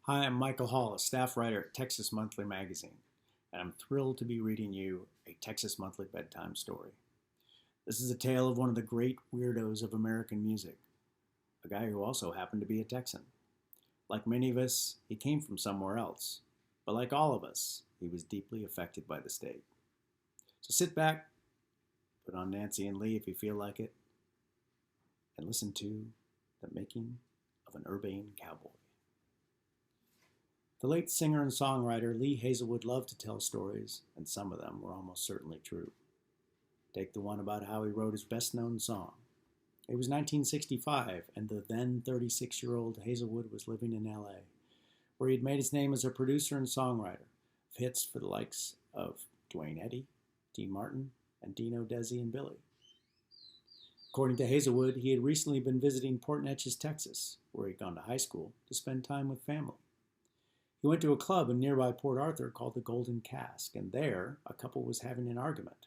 Hi, I'm Michael Hall, a staff writer at Texas Monthly Magazine, and I'm thrilled to be reading you a Texas Monthly bedtime story. This is a tale of one of the great weirdos of American music, a guy who also happened to be a Texan. Like many of us, he came from somewhere else, but like all of us, he was deeply affected by the state. So sit back, put on Nancy and Lee if you feel like it, and listen to The Making of an Urbane Cowboy. The late singer and songwriter Lee Hazelwood loved to tell stories, and some of them were almost certainly true. Take the one about how he wrote his best-known song. It was 1965, and the then 36-year-old Hazelwood was living in L.A., where he had made his name as a producer and songwriter of hits for the likes of Duane Eddy, Dean Martin, and Dino, Desi, and Billy. According to Hazelwood, he had recently been visiting Port Neches, Texas, where he'd gone to high school, to spend time with family. He went to a club in nearby Port Arthur called the Golden Cask, and there a couple was having an argument.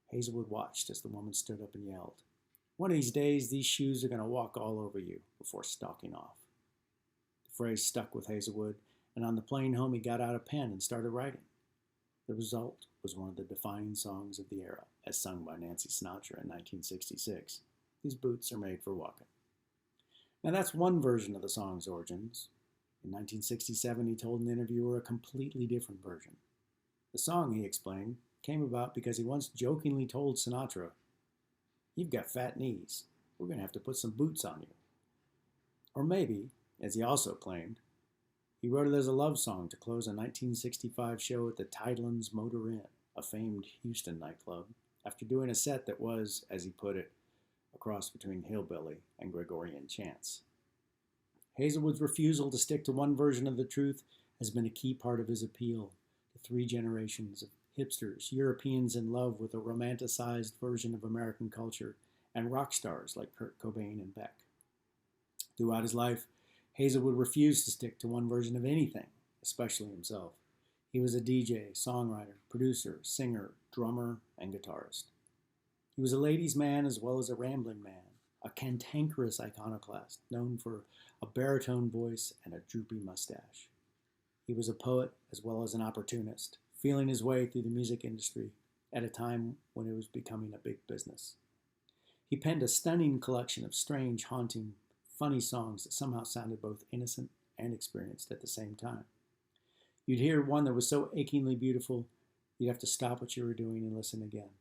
Hazelwood watched as the woman stood up and yelled, "One of these days, these shoes are going to walk all over you," before stalking off. The phrase stuck with Hazelwood, and on the plane home he got out a pen and started writing. The result was one of the defining songs of the era, as sung by Nancy Sinatra in 1966. These boots are made for walking. Now that's one version of the song's origins. In 1967, he told an interviewer a completely different version. The song, he explained, came about because he once jokingly told Sinatra, "You've got fat knees. We're going to have to put some boots on you." Or maybe, as he also claimed, he wrote it as a love song to close a 1965 show at the Tidelands Motor Inn, a famed Houston nightclub, after doing a set that was, as he put it, a cross between hillbilly and Gregorian chants. Hazelwood's refusal to stick to one version of the truth has been a key part of his appeal to three generations of hipsters, Europeans in love with a romanticized version of American culture, and rock stars like Kurt Cobain and Beck. Throughout his life, Hazelwood refused to stick to one version of anything, especially himself. He was a DJ, songwriter, producer, singer, drummer, and guitarist. He was a ladies' man as well as a rambling man, a cantankerous iconoclast known for a baritone voice and a droopy mustache. He was a poet as well as an opportunist, feeling his way through the music industry at a time when it was becoming a big business. He penned a stunning collection of strange, haunting, funny songs that somehow sounded both innocent and experienced at the same time. You'd hear one that was so achingly beautiful, you'd have to stop what you were doing and listen again.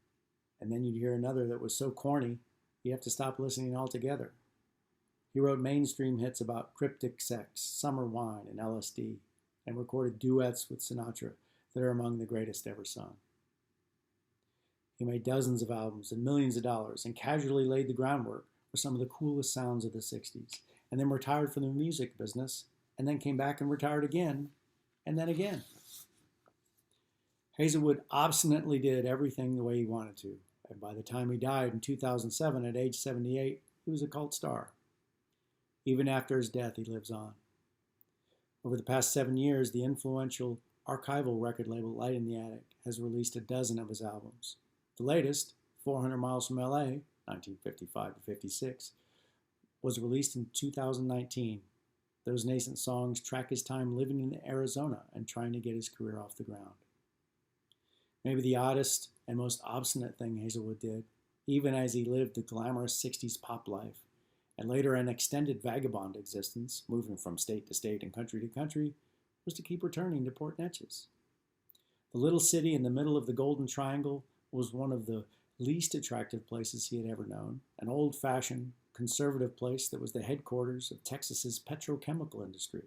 And then you'd hear another that was so corny, you'd have to stop listening altogether. He wrote mainstream hits about cryptic sex, summer wine, and LSD, and recorded duets with Sinatra that are among the greatest ever sung. He made dozens of albums and millions of dollars and casually laid the groundwork for some of the coolest sounds of the 60s, and then retired from the music business, and then came back and retired again, and then again. Hazelwood obstinately did everything the way he wanted to, and by the time he died in 2007 at age 78, he was a cult star. Even after his death, he lives on. Over the past 7 years, the influential archival record label Light in the Attic has released a dozen of his albums. The latest, 400 Miles from L.A., 1955 to 56, was released in 2019. Those nascent songs track his time living in Arizona and trying to get his career off the ground. Maybe the oddest and most obstinate thing Hazelwood did, even as he lived the glamorous 60s pop life, and later an extended vagabond existence, moving from state to state and country to country, was to keep returning to Port Neches. The little city in the middle of the Golden Triangle was one of the least attractive places he had ever known, an old-fashioned, conservative place that was the headquarters of Texas's petrochemical industry.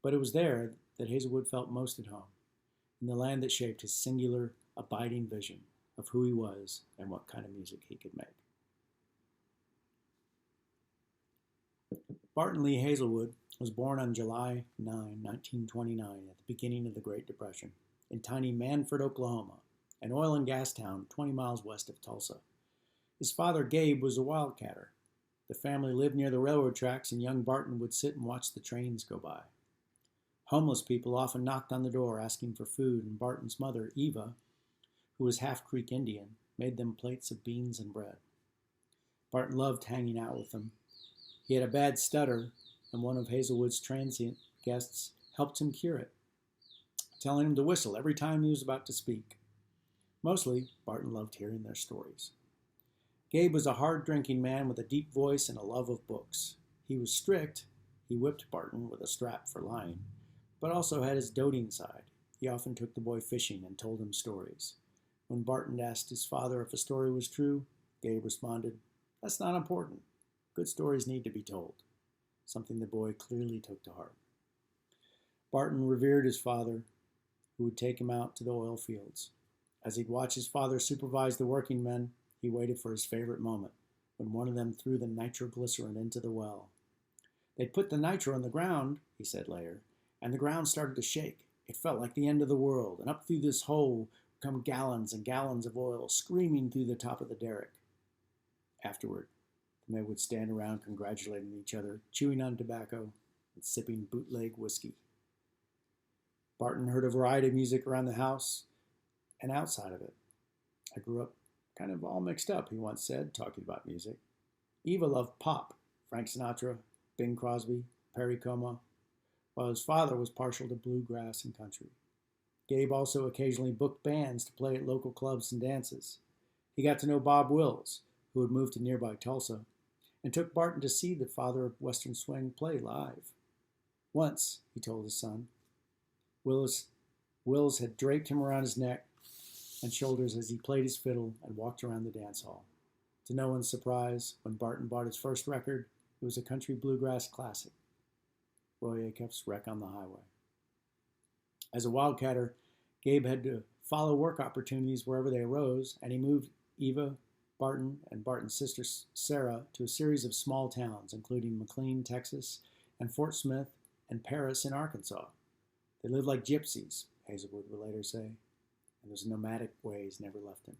But it was there that Hazelwood felt most at home, in the land that shaped his singular, abiding vision of who he was and what kind of music he could make. Barton Lee Hazelwood was born on July 9, 1929, at the beginning of the Great Depression, in tiny Manford, Oklahoma, an oil and gas town 20 miles west of Tulsa. His father, Gabe, was a wildcatter. The family lived near the railroad tracks, and young Barton would sit and watch the trains go by. Homeless people often knocked on the door asking for food, and Barton's mother, Eva, who was half Creek Indian, made them plates of beans and bread. Barton loved hanging out with them. He had a bad stutter, and one of Hazelwood's transient guests helped him cure it, telling him to whistle every time he was about to speak. Mostly, Barton loved hearing their stories. Gabe was a hard-drinking man with a deep voice and a love of books. He was strict. He whipped Barton with a strap for lying, but also had his doting side. He often took the boy fishing and told him stories. When Barton asked his father if a story was true, Gabe responded, "That's not important. Good stories need to be told," something the boy clearly took to heart. Barton revered his father, who would take him out to the oil fields. As he'd watch his father supervise the working men, he waited for his favorite moment, when one of them threw the nitroglycerin into the well. "They'd put the nitro on the ground," he said later, "and the ground started to shake. It felt like the end of the world, and up through this hole come gallons and gallons of oil screaming through the top of the derrick." Afterward, the men would stand around congratulating each other, chewing on tobacco and sipping bootleg whiskey. Barton heard a variety of music around the house and outside of it. "I grew up kind of all mixed up," he once said, talking about music. Eva loved pop, Frank Sinatra, Bing Crosby, Perry Como, while his father was partial to bluegrass and country. Gabe also occasionally booked bands to play at local clubs and dances. He got to know Bob Wills, who had moved to nearby Tulsa, and took Barton to see the father of Western swing play live. Once, he told his son, Wills had draped him around his neck and shoulders as he played his fiddle and walked around the dance hall. To no one's surprise, when Barton bought his first record, it was a country bluegrass classic, Roy Acuff's "Wreck on the Highway." As a wildcatter, Gabe had to follow work opportunities wherever they arose, and he moved Eva, Barton, and Barton's sister Sarah to a series of small towns, including McLean, Texas, and Fort Smith and Paris in Arkansas. They lived like gypsies, Hazelwood would later say, and those nomadic ways never left him.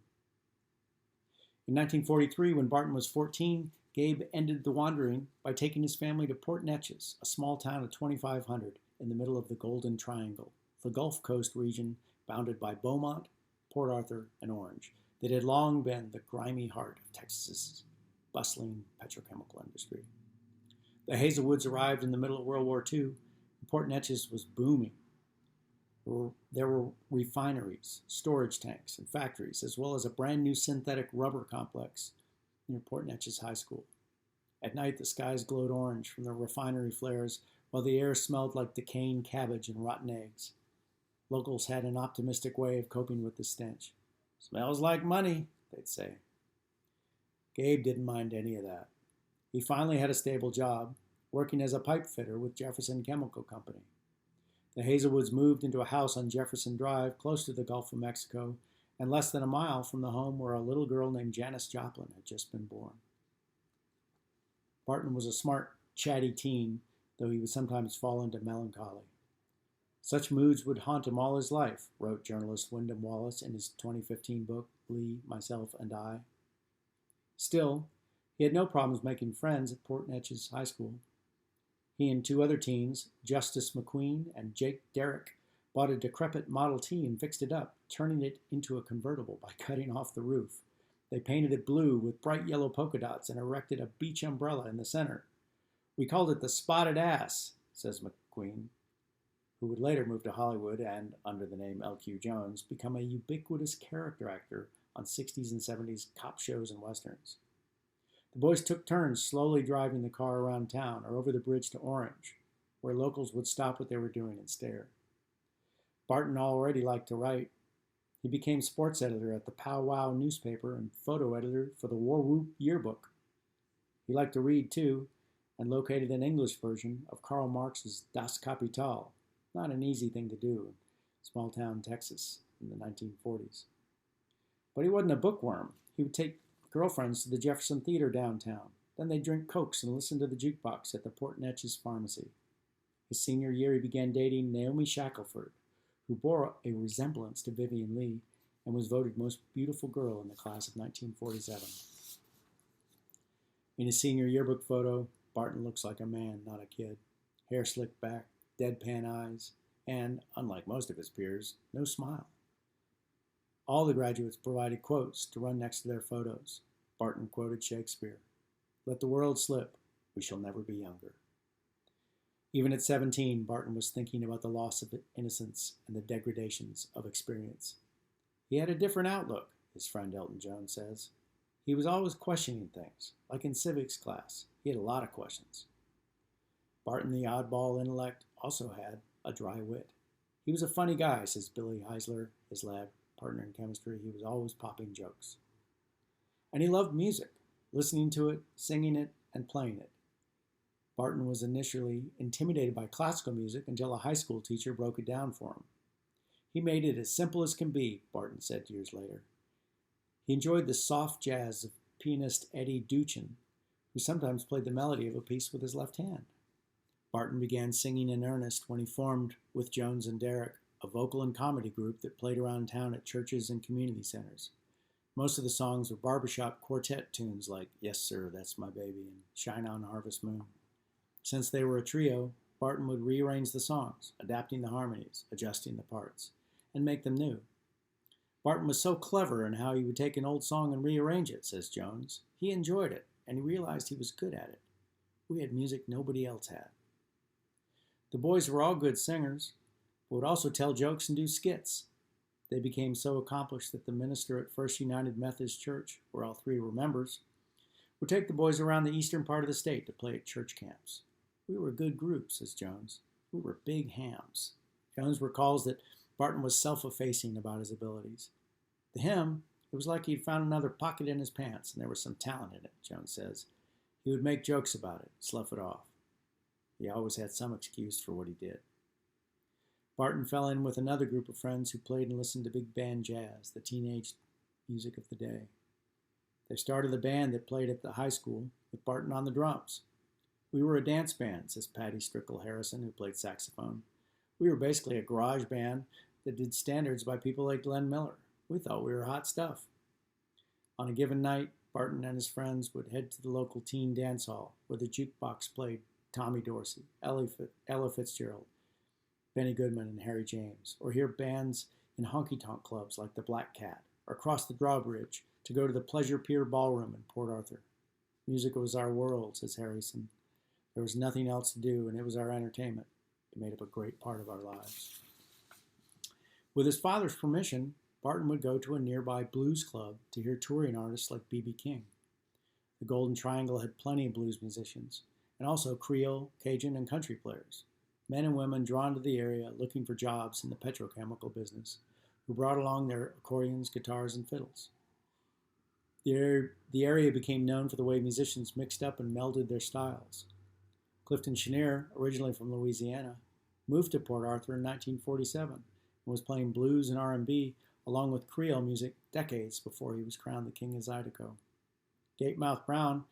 In 1943, when Barton was 14, Gabe ended the wandering by taking his family to Port Neches, a small town of 2,500 in the middle of the Golden Triangle, the Gulf Coast region bounded by Beaumont, Port Arthur, and Orange, that had long been the grimy heart of Texas's bustling petrochemical industry. The Hazelwoods arrived in the middle of World War II, and Port Neches was booming. There were refineries, storage tanks, and factories, as well as a brand new synthetic rubber complex near Port Neches High School. At night, the skies glowed orange from the refinery flares, while the air smelled like decaying cabbage and rotten eggs. Locals had an optimistic way of coping with the stench. "Smells like money," they'd say. Gabe didn't mind any of that. He finally had a stable job, working as a pipe fitter with Jefferson Chemical Company. The Hazelwoods moved into a house on Jefferson Drive, close to the Gulf of Mexico, and less than a mile from the home where a little girl named Janis Joplin had just been born. Barton was a smart, chatty teen, though he would sometimes fall into melancholy. "Such moods would haunt him all his life," wrote journalist Wyndham Wallace in his 2015 book, Lee, Myself, and I. Still, he had no problems making friends at Port Neches High School. He and two other teens, Justice McQueen and Jake Derrick, bought a decrepit Model T and fixed it up, turning it into a convertible by cutting off the roof. They painted it blue with bright yellow polka dots and erected a beach umbrella in the center. "We called it the Spotted Ass," says McQueen, who would later move to Hollywood and, under the name L.Q. Jones, become a ubiquitous character actor on 60s and 70s cop shows and westerns. The boys took turns slowly driving the car around town or over the bridge to Orange, where locals would stop what they were doing and stare. Barton already liked to write. He became sports editor at the Pow Wow newspaper and photo editor for the War Whoop yearbook. He liked to read, too, and located an English version of Karl Marx's Das Kapital, not an easy thing to do in small-town Texas in the 1940s. But he wasn't a bookworm. He would take girlfriends to the Jefferson Theater downtown. Then they'd drink Cokes and listen to the jukebox at the Port Neches Pharmacy. His senior year, he began dating Naomi Shackelford, who bore a resemblance to Vivian Leigh and was voted most beautiful girl in the class of 1947. In his senior yearbook photo, Barton looks like a man, not a kid. Hair slicked back, deadpan eyes, and, unlike most of his peers, no smile. All the graduates provided quotes to run next to their photos. Barton quoted Shakespeare, "Let the world slip, we shall never be younger." Even at 17, Barton was thinking about the loss of innocence and the degradations of experience. He had a different outlook, his friend Elton John says. He was always questioning things, like in civics class. He had a lot of questions. Barton, the oddball intellect, also had a dry wit. He was a funny guy, says Billy Heisler, his lab partner in chemistry. He was always popping jokes. And he loved music, listening to it, singing it, and playing it. Barton was initially intimidated by classical music until a high school teacher broke it down for him. He made it as simple as can be, Barton said years later. He enjoyed the soft jazz of pianist Eddie Duchin, who sometimes played the melody of a piece with his left hand. Barton began singing in earnest when he formed, with Jones and Derek, a vocal and comedy group that played around town at churches and community centers. Most of the songs were barbershop quartet tunes like Yes Sir, That's My Baby and Shine On Harvest Moon. Since they were a trio, Barton would rearrange the songs, adapting the harmonies, adjusting the parts, and make them new. Barton was so clever in how he would take an old song and rearrange it, says Jones. He enjoyed it, and he realized he was good at it. We had music nobody else had. The boys were all good singers, but would also tell jokes and do skits. They became so accomplished that the minister at First United Methodist Church, where all three were members, would take the boys around the eastern part of the state to play at church camps. We were a good group, says Jones. We were big hams. Jones recalls that Barton was self-effacing about his abilities. To him, it was like he'd found another pocket in his pants, and there was some talent in it, Jones says. He would make jokes about it, slough it off. He always had some excuse for what he did. Barton fell in with another group of friends who played and listened to big band jazz, the teenage music of the day. They started a band that played at the high school with Barton on the drums. We were a dance band, says Patty Strickle Harrison, who played saxophone. We were basically a garage band that did standards by people like Glenn Miller. We thought we were hot stuff. On a given night, Barton and his friends would head to the local teen dance hall where the jukebox played Tommy Dorsey, Ella Fitzgerald, Benny Goodman, and Harry James, or hear bands in honky-tonk clubs like the Black Cat, or cross the drawbridge to go to the Pleasure Pier Ballroom in Port Arthur. Music was our world, says Harrison. There was nothing else to do, and it was our entertainment. It made up a great part of our lives. With his father's permission, Barton would go to a nearby blues club to hear touring artists like B.B. King. The Golden Triangle had plenty of blues musicians, and also Creole, Cajun, and country players, men and women drawn to the area looking for jobs in the petrochemical business, who brought along their accordions, guitars, and fiddles. The area became known for the way musicians mixed up and melded their styles. Clifton Chenier, originally from Louisiana, moved to Port Arthur in 1947 and was playing blues and R&B along with Creole music decades before he was crowned the King of Zydeco. Gatemouth Brown,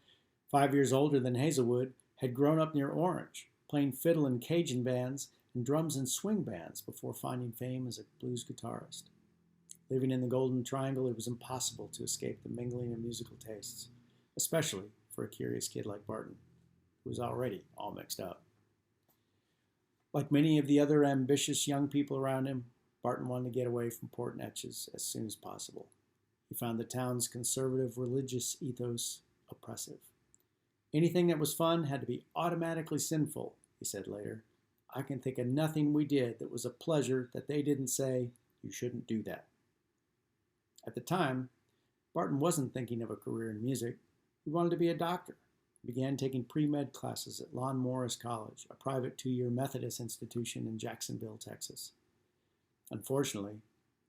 5 years older than Hazelwood, had grown up near Orange, playing fiddle in Cajun bands and drums in swing bands before finding fame as a blues guitarist. Living in the Golden Triangle, it was impossible to escape the mingling of musical tastes, especially for a curious kid like Barton, who was already all mixed up. Like many of the other ambitious young people around him, Barton wanted to get away from Port Neches as soon as possible. He found the town's conservative religious ethos oppressive. Anything that was fun had to be automatically sinful, he said later. I can think of nothing we did that was a pleasure that they didn't say, you shouldn't do that. At the time, Barton wasn't thinking of a career in music. He wanted to be a doctor. He began taking pre-med classes at Lon Morris College, a private 2-year Methodist institution in Jacksonville, Texas. Unfortunately,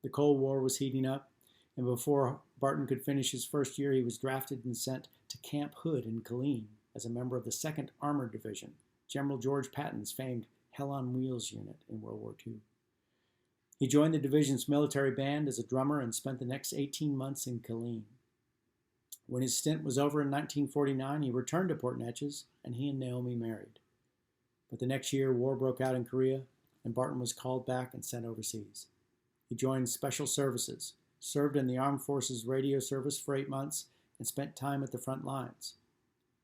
the Cold War was heating up, and before Barton could finish his first year, he was drafted and sent to Camp Hood in Killeen as a member of the 2nd Armored Division, General George Patton's famed Hell on Wheels unit in World War II. He joined the division's military band as a drummer and spent the next 18 months in Killeen. When his stint was over in 1949, he returned to Port Neches, and he and Naomi married. But the next year, war broke out in Korea, and Barton was called back and sent overseas. He joined Special Services, served in the Armed Forces Radio Service for 8 months, and spent time at the front lines.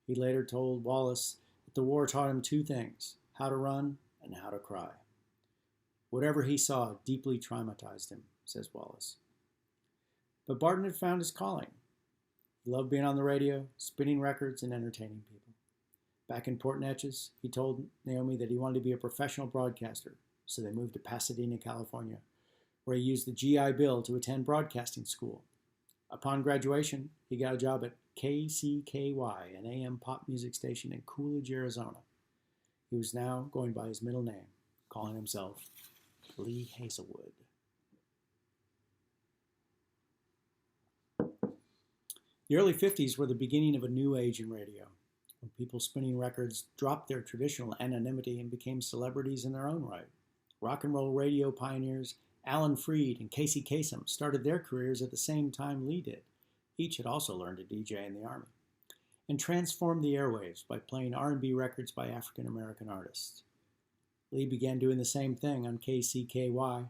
He later told Wallace that the war taught him 2 things, how to run and how to cry. Whatever he saw deeply traumatized him, says Wallace. But Barton had found his calling. He loved being on the radio, spinning records, and entertaining people. Back in Port Neches, he told Naomi that he wanted to be a professional broadcaster, so they moved to Pasadena, California, where he used the GI Bill to attend broadcasting school. Upon graduation, he got a job at KCKY, an AM pop music station in Coolidge, Arizona. He was now going by his middle name, calling himself Lee Hazelwood. The early 50s were the beginning of a new age in radio, when people spinning records dropped their traditional anonymity and became celebrities in their own right. Rock and roll radio pioneers Alan Freed and Casey Kasem started their careers at the same time Lee did. Each had also learned to DJ in the Army, and transformed the airwaves by playing R&B records by African American artists. Lee began doing the same thing on KCKY,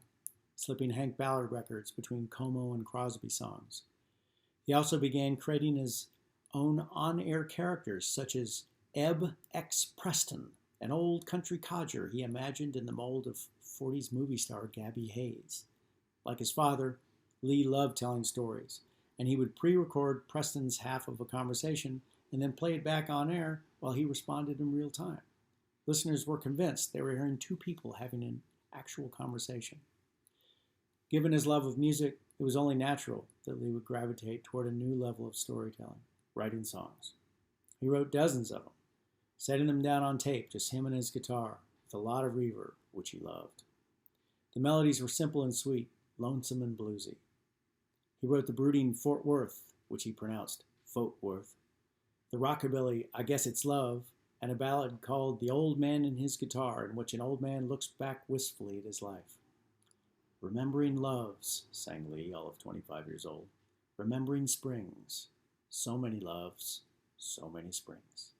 slipping Hank Ballard records between Como and Crosby songs. He also began creating his own on-air characters, such as Ebb X. Preston, an old country codger he imagined in the mold of 40s movie star Gabby Hayes. Like his father, Lee loved telling stories, and he would pre-record Preston's half of a conversation and then play it back on air while he responded in real time. Listeners were convinced they were hearing two people having an actual conversation. Given his love of music, it was only natural that Lee would gravitate toward a new level of storytelling, writing songs. He wrote dozens of them, setting them down on tape, just him and his guitar, with a lot of reverb, which he loved. The melodies were simple and sweet, lonesome and bluesy. He wrote the brooding Fort Worth, which he pronounced Fote Worth, the rockabilly I Guess It's Love, and a ballad called The Old Man and His Guitar, in which an old man looks back wistfully at his life. Remembering loves, sang Lee, all of 25 years old. Remembering springs, so many loves, so many springs.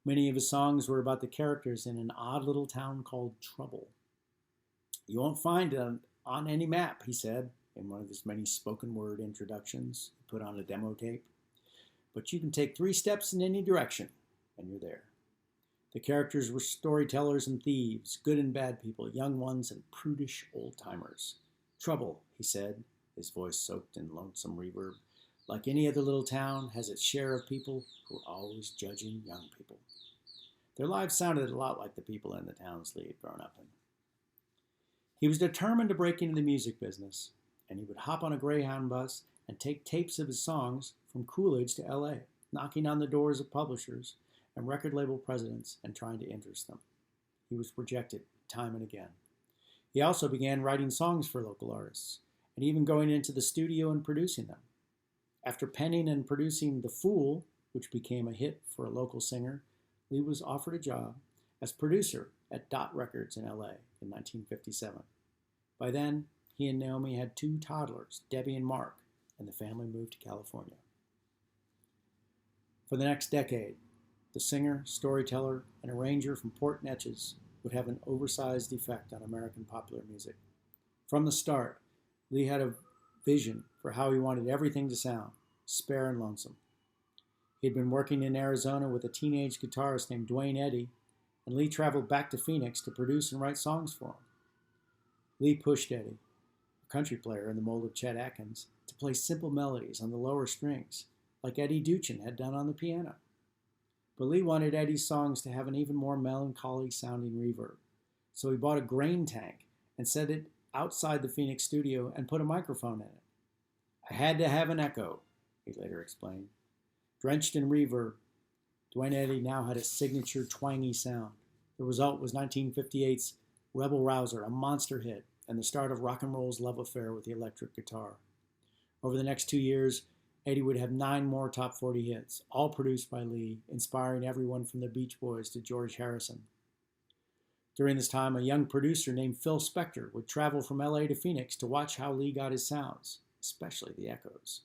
Many of his songs were about the characters in an odd little town called Trouble. You won't find it on any map, he said, in one of his many spoken word introductions he put on a demo tape. But you can take 3 steps in any direction, and you're there. The characters were storytellers and thieves, good and bad people, young ones and prudish old-timers. Trouble, he said, his voice soaked in lonesome reverb, like any other little town, has its share of people who are always judging young people. Their lives sounded a lot like the people in the towns Lee had grown up in. He was determined to break into the music business, and he would hop on a Greyhound bus and take tapes of his songs from Coolidge to L.A., knocking on the doors of publishers and record label presidents and trying to interest them. He was rejected time and again. He also began writing songs for local artists, and even going into the studio and producing them. After penning and producing The Fool, which became a hit for a local singer, Lee was offered a job as producer at Dot Records in LA in 1957. By then, he and Naomi had 2 toddlers, Debbie and Mark, and the family moved to California. For the next decade, the singer, storyteller, and arranger from Port Neches would have an oversized effect on American popular music. From the start, Lee had a vision for how he wanted everything to sound, spare and lonesome. He'd been working in Arizona with a teenage guitarist named Duane Eddy, and Lee traveled back to Phoenix to produce and write songs for him. Lee pushed Eddy, a country player in the mold of Chet Atkins, to play simple melodies on the lower strings, like Eddie Duchin had done on the piano. But Lee wanted Eddie's songs to have an even more melancholy-sounding reverb, so he bought a grain tank and set it outside the Phoenix studio and put a microphone in it. I had to have an echo, he later explained. Drenched in reverb, Duane Eddy now had a signature twangy sound. The result was 1958's Rebel Rouser, a monster hit, and the start of rock and roll's love affair with the electric guitar. Over the next 2 years, Eddy would have 9 more top 40 hits, all produced by Lee, inspiring everyone from the Beach Boys to George Harrison. During this time, a young producer named Phil Spector would travel from LA to Phoenix to watch how Lee got his sounds, especially the echoes.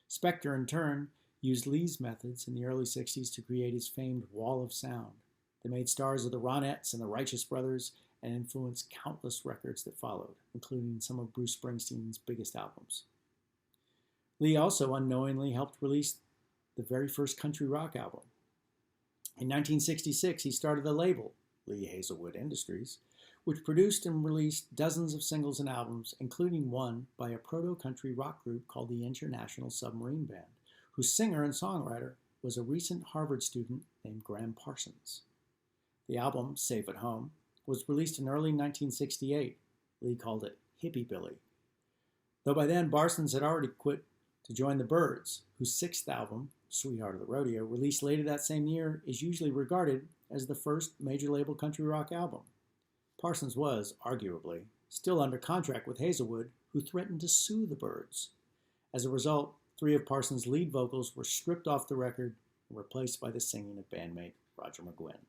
Spector, in turn, used Lee's methods in the early 60s to create his famed Wall of Sound that made stars of the Ronettes and the Righteous Brothers and influenced countless records that followed, including some of Bruce Springsteen's biggest albums. Lee also unknowingly helped release the very first country rock album. In 1966, he started a label, Lee Hazelwood Industries, which produced and released dozens of singles and albums, including one by a proto-country rock group called the International Submarine Band, whose singer and songwriter was a recent Harvard student named Graham Parsons. The album, Safe at Home, was released in early 1968. Lee called it Hippie Billy. Though by then, Parsons had already quit to join the Byrds, whose sixth album, Sweetheart of the Rodeo, released later that same year, is usually regarded as the first major label country rock album. Parsons was, arguably, still under contract with Hazelwood, who threatened to sue the Byrds. As a result, 3 of Parsons' lead vocals were stripped off the record and replaced by the singing of bandmate Roger McGuinn.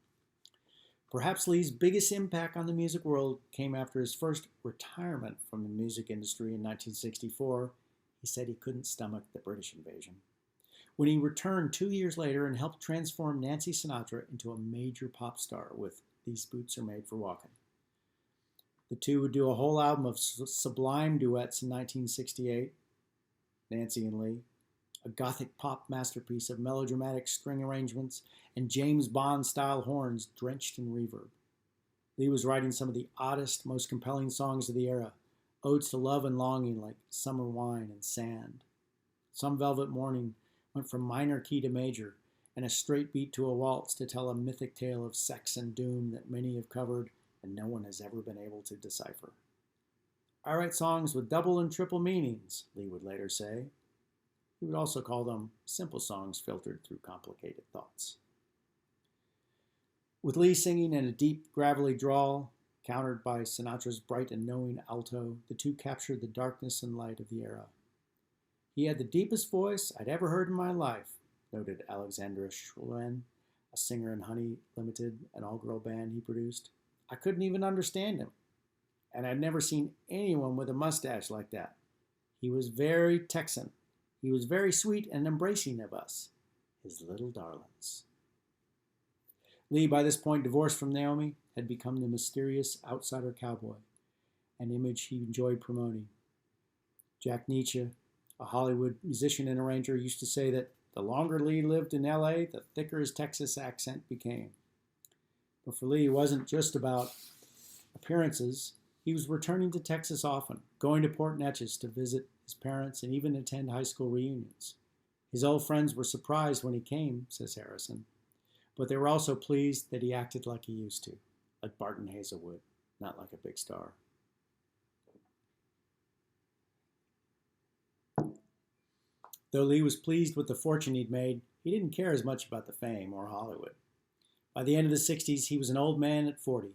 Perhaps Lee's biggest impact on the music world came after his first retirement from the music industry in 1964. He said he couldn't stomach the British invasion. When he returned 2 years later and helped transform Nancy Sinatra into a major pop star with These Boots Are Made for Walking. The two would do a whole album of sublime duets in 1968, Nancy and Lee, a gothic pop masterpiece of melodramatic string arrangements and James Bond-style horns drenched in reverb. Lee was writing some of the oddest, most compelling songs of the era, odes to love and longing like Summer Wine and Sand. Some Velvet Morning went from minor key to major, and a straight beat to a waltz to tell a mythic tale of sex and doom that many have covered and no one has ever been able to decipher. I write songs with double and triple meanings, Lee would later say. He would also call them simple songs filtered through complicated thoughts. With Lee singing in a deep, gravelly drawl, countered by Sinatra's bright and knowing alto, the two captured the darkness and light of the era. He had the deepest voice I'd ever heard in my life, noted Alexandra Schulin, a singer in Honey Limited, an all-girl band he produced. I couldn't even understand him, and I'd never seen anyone with a mustache like that. He was very Texan. He was very sweet and embracing of us, his little darlings. Lee, by this point divorced from Naomi, had become the mysterious outsider cowboy, an image he enjoyed promoting. Jack Nietzsche, a Hollywood musician and arranger, used to say that the longer Lee lived in L.A., the thicker his Texas accent became. But for Lee, it wasn't just about appearances. He was returning to Texas often, going to Port Neches to visit his parents and even attend high school reunions. His old friends were surprised when he came, says Harrison, but they were also pleased that he acted like he used to, like Barton Hazelwood, not like a big star. Though Lee was pleased with the fortune he'd made, he didn't care as much about the fame or Hollywood. By the end of the 60s, he was an old man at 40,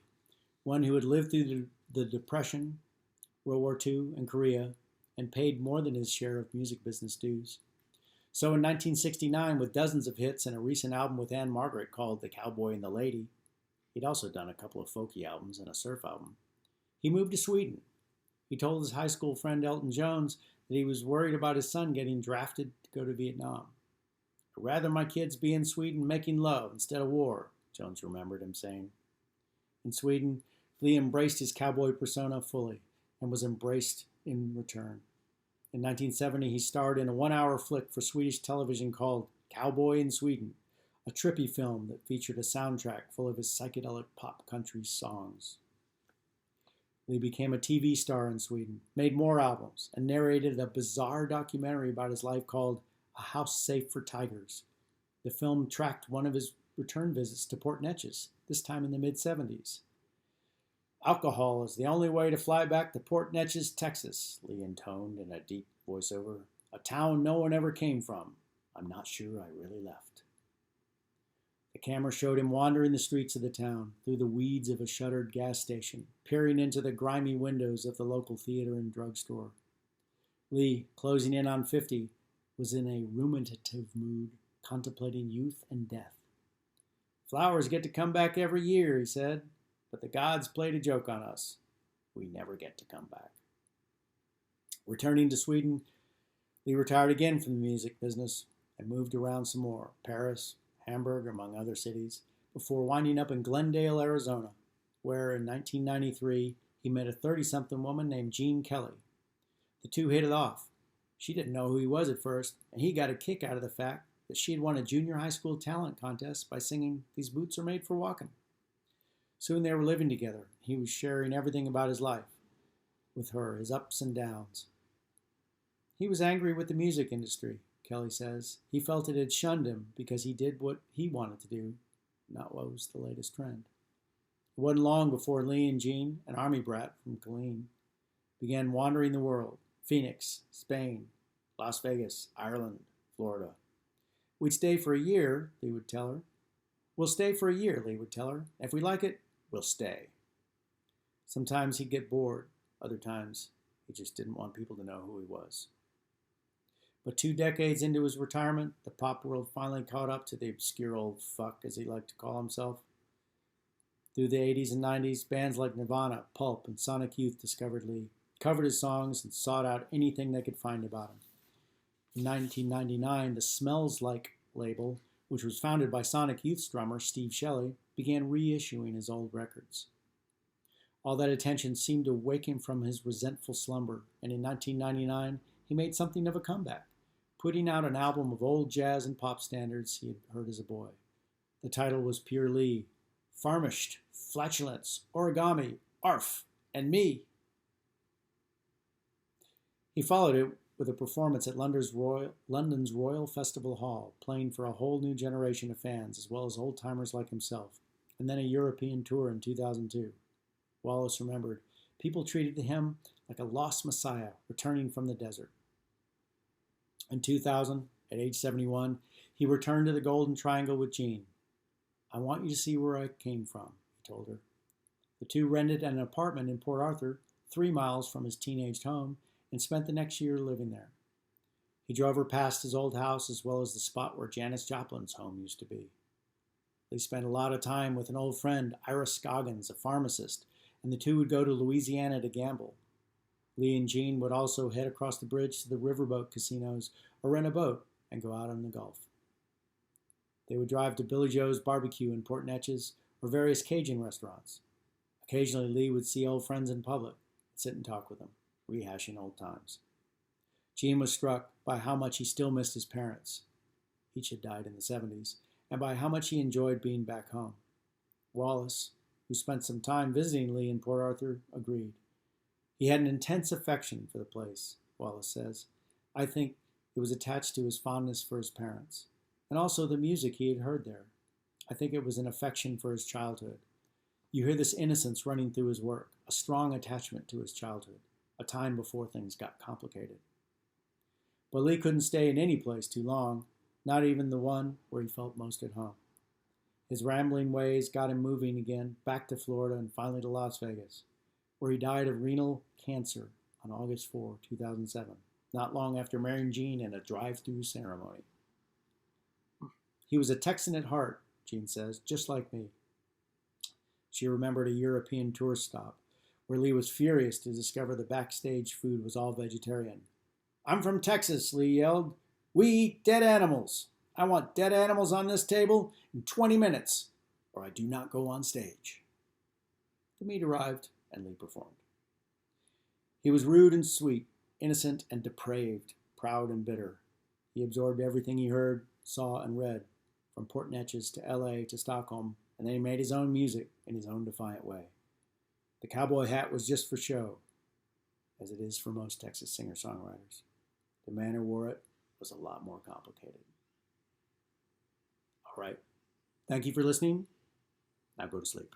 one who had lived through the Depression, World War II, and Korea, and paid more than his share of music business dues. So in 1969, with dozens of hits and a recent album with Anne Margaret called The Cowboy and the Lady, he'd also done a couple of folky albums and a surf album, he moved to Sweden. He told his high school friend Elton Jones that he was worried about his son getting drafted to go to Vietnam. I'd rather my kids be in Sweden making love instead of war, Jones remembered him saying. In Sweden, Lee embraced his cowboy persona fully and was embraced in return. In 1970, he starred in a one-hour flick for Swedish television called Cowboy in Sweden, a trippy film that featured a soundtrack full of his psychedelic pop country songs. Lee became a TV star in Sweden, made more albums, and narrated a bizarre documentary about his life called A House Safe for Tigers. The film tracked one of his return visits to Port Neches, this time in the mid-70s. Alcohol is the only way to fly back to Port Neches, Texas, Lee intoned in a deep voiceover. A town no one ever came from. I'm not sure I really left. The camera showed him wandering the streets of the town, through the weeds of a shuttered gas station, peering into the grimy windows of the local theater and drugstore. Lee, closing in on 50, was in a ruminative mood, contemplating youth and death. Flowers get to come back every year, he said, but the gods played a joke on us. We never get to come back. Returning to Sweden, Lee retired again from the music business and moved around some more, Paris, Hamburg, among other cities, before winding up in Glendale, Arizona, where in 1993 he met a 30-something woman named Jean Kelly. The two hit it off. She didn't know who he was at first, and he got a kick out of the fact that she had won a junior high school talent contest by singing These Boots Are Made for Walking. Soon they were living together. He was sharing everything about his life with her, his ups and downs. He was angry with the music industry. Kelly says. He felt it had shunned him because he did what he wanted to do, not what was the latest trend. It wasn't long before Lee and Jean, an army brat from Killeen, began wandering the world. Phoenix, Spain, Las Vegas, Ireland, Florida. We'd stay for a year, Lee would tell her. We'll stay for a year, Lee would tell her. If we like it, we'll stay. Sometimes he'd get bored. Other times, he just didn't want people to know who he was. But 2 decades into his retirement, the pop world finally caught up to the obscure old fuck, as he liked to call himself. Through the 80s and 90s, bands like Nirvana, Pulp, and Sonic Youth discovered Lee, covered his songs, and sought out anything they could find about him. In 1999, the Smells Like label, which was founded by Sonic Youth's drummer Steve Shelley, began reissuing his old records. All that attention seemed to wake him from his resentful slumber, and in 1999, he made something of a comeback, putting out an album of old jazz and pop standards he had heard as a boy. The title was Pure Lee, Farmished, Flatulence, Origami, Arf, and Me. He followed it with a performance at London's Royal Festival Hall, playing for a whole new generation of fans, as well as old-timers like himself, and then a European tour in 2002. Wallace remembered, people treated him like a lost messiah returning from the desert. In 2000, at age 71, he returned to the Golden Triangle with Jean. I want you to see where I came from, he told her. The two rented an apartment in Port Arthur, 3 miles from his teenaged home, and spent the next year living there. He drove her past his old house as well as the spot where Janis Joplin's home used to be. They spent a lot of time with an old friend, Ira Scoggins, a pharmacist, and the two would go to Louisiana to gamble. Lee and Jean would also head across the bridge to the riverboat casinos or rent a boat and go out on the Gulf. They would drive to Billy Joe's Barbecue in Port Neches or various Cajun restaurants. Occasionally, Lee would see old friends in public, sit and talk with them, rehashing old times. Jean was struck by how much he still missed his parents. Each had died in the 70s, and by how much he enjoyed being back home. Wallace, who spent some time visiting Lee in Port Arthur, agreed. He had an intense affection for the place, Wallace says. I think it was attached to his fondness for his parents, and also the music he had heard there. I think it was an affection for his childhood. You hear this innocence running through his work, a strong attachment to his childhood, a time before things got complicated. But Lee couldn't stay in any place too long, not even the one where he felt most at home. His rambling ways got him moving again, back to Florida and finally to Las Vegas, where he died of renal cancer on August 4, 2007, not long after marrying Jean in a drive-through ceremony. He was a Texan at heart, Jean says, just like me. She remembered a European tour stop where Lee was furious to discover the backstage food was all vegetarian. I'm from Texas, Lee yelled. We eat dead animals. I want dead animals on this table in 20 minutes, or I do not go on stage. The meat arrived, and Lee performed. He was rude and sweet, innocent and depraved, proud and bitter. He absorbed everything he heard, saw, and read, from Port Neches to L.A. to Stockholm, and then he made his own music in his own defiant way. The cowboy hat was just for show, as it is for most Texas singer-songwriters. The man who wore it was a lot more complicated. All right. Thank you for listening. Now go to sleep.